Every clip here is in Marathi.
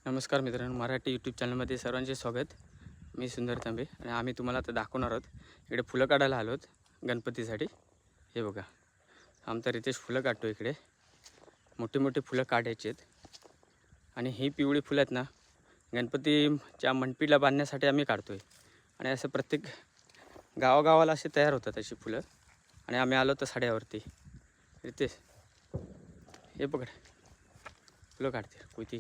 नमस्कार मित्रांनो, मराठी यूट्यूब चॅनलमध्ये सर्वांचे स्वागत. मी सुंदर तांबे आणि आम्ही तुम्हाला आता दाखवणार आहोत. इकडे फुलं काढायला आलो आहोत गणपतीसाठी. हे बघा, आमचा रितेश फुलं काढतो. इकडे मोठी मोठी फुलं काढायची आहेत आणि ही पिवळी फुलं आहेत ना, गणपतीच्या मंडपीला बांधण्यासाठी आम्ही काढतो आहे. आणि असं प्रत्येक गावागावाला असे तयार होतात अशी फुलं. आणि आम्ही आलो तर साड्यावरती. रितेश हे पकड, फुलं काढते कोयती.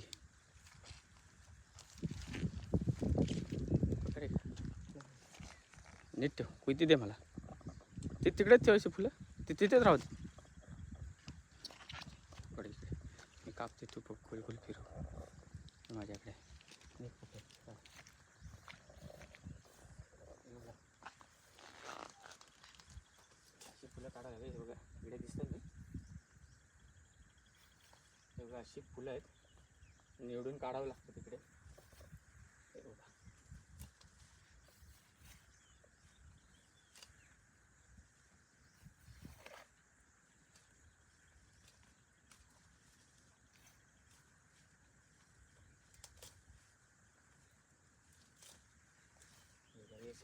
नीट ठेव, कोयती दे मला. ते तिकडेच ठेवायची फुलं, ते तिथेच राहू दे. इकडे मी कापते, तू खोल खोल फिरव माझ्याकडे. अशी फुलं काढायला हे बघा, इकडे दिसतात ना, हे बघा अशी फुलं आहेत. निवडून काढावं लागतं तिकडे. हे बघा,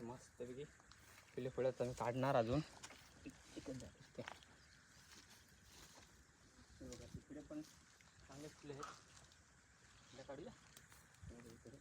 मस्तपैकी फुले फुलं आम्ही काढणार अजून. तिकडे पण चांगले फुले आहेत. फुलं काढूया इकडे.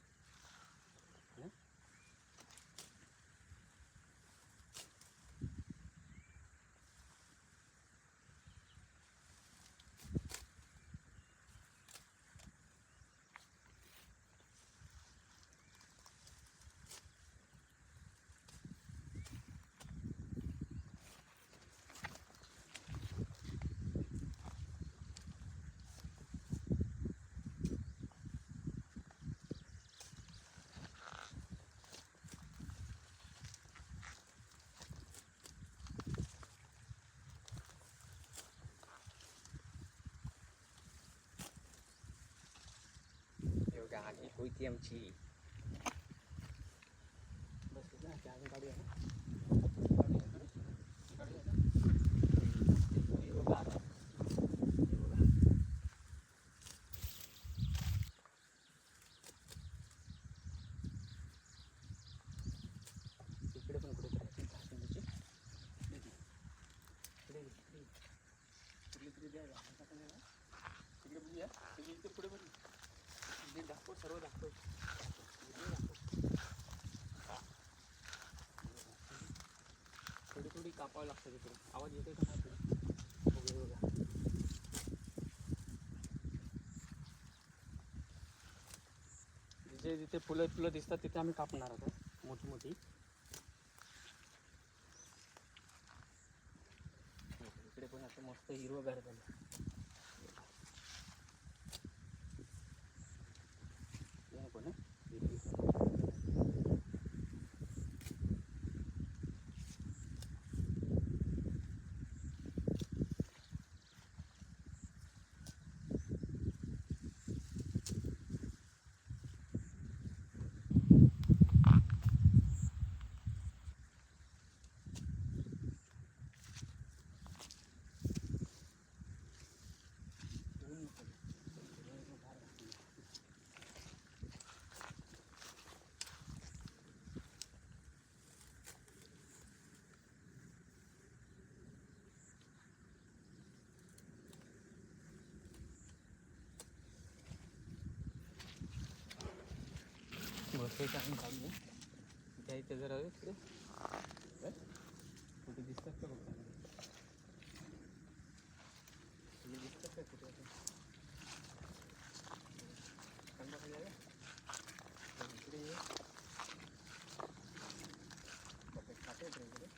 आणि होती आमची. बस ना, अजून काढूया ना. इकडे पण कुठे करायची जास्वंदीची. कुठली तरी द्या, तिकडे बघूया. इथे पुढे पण दाखव, सर्व दाखव. थोडी थोडी कापावं लागतं तिकडे. आवाज येतोय का नाही वगैरे बघा. जिथे जिथे फुलं दिसतात तिथे आम्ही कापणार आहोत मोठी मोठी. इकडे पण असं मस्त हिरवंगार झालं. पण बसायचं आणि काढूया. त्या इथे जरा तिकडे कुठे दिसतात का बघ, दिसतात का कुठे इकडे इकडे.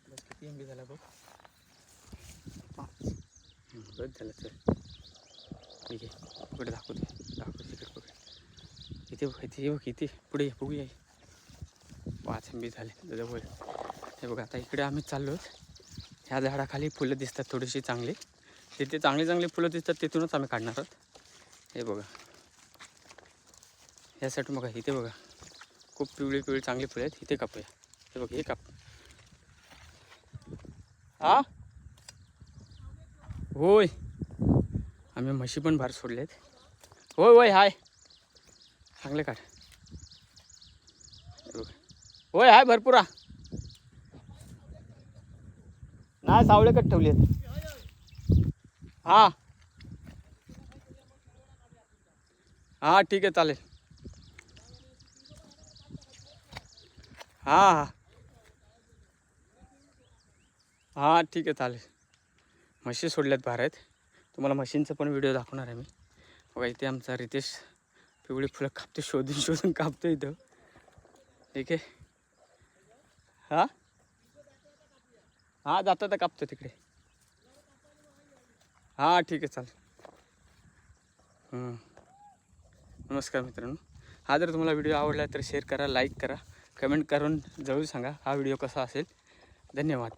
बस किती एम बी झाला बघ. 5. बस झालं. चल ठीक आहे. पुढे दाखवते तिकडे बघ. इथे बघ इथे पुढे बघूया. 5 MB झाले जवळ. हे बघा आता इकडे आम्ही चाललो. ह्या झाडाखाली फुलं दिसतात थोडीशी चांगली. तिथे चांगली फुलं दिसतात, तिथूनच आम्ही काढणार आहोत. हे बघा ह्यासाठी बघा. इथे बघा खूप पिवळी चांगली फुलं आहेत. इथे कापूया. हे बघ हे काप. हा होय, आम्ही म्हशी पण बाहेर सोडले आहेत. होय हाय चांगले काढ. हे बघा होय हाय भरपूर. नाही सावळे कट ठेवले आहेत. हां ठीक आहे चालेल. हां ठीक आहे चालेल. म्हशी सोडल्यात बाहेर आहेत. तुम्हाला म्हशींचा पण व्हिडिओ दाखवणार आहे मी. बघा इथे आमचा रितेश पिवळी फुलं कापतो, शोधून कापतो इथं. ठीक आहे. हां जाता तर कापतो तिकडे. हां ठीक आहे चालेल. नमस्कार मित्रांनो. हा जर तुम्हाला व्हिडिओ आवडला तर शेअर करा, लाईक करा, कमेंट करून जरूर सांगा हा व्हिडिओ कसा असेल. धन्यवाद.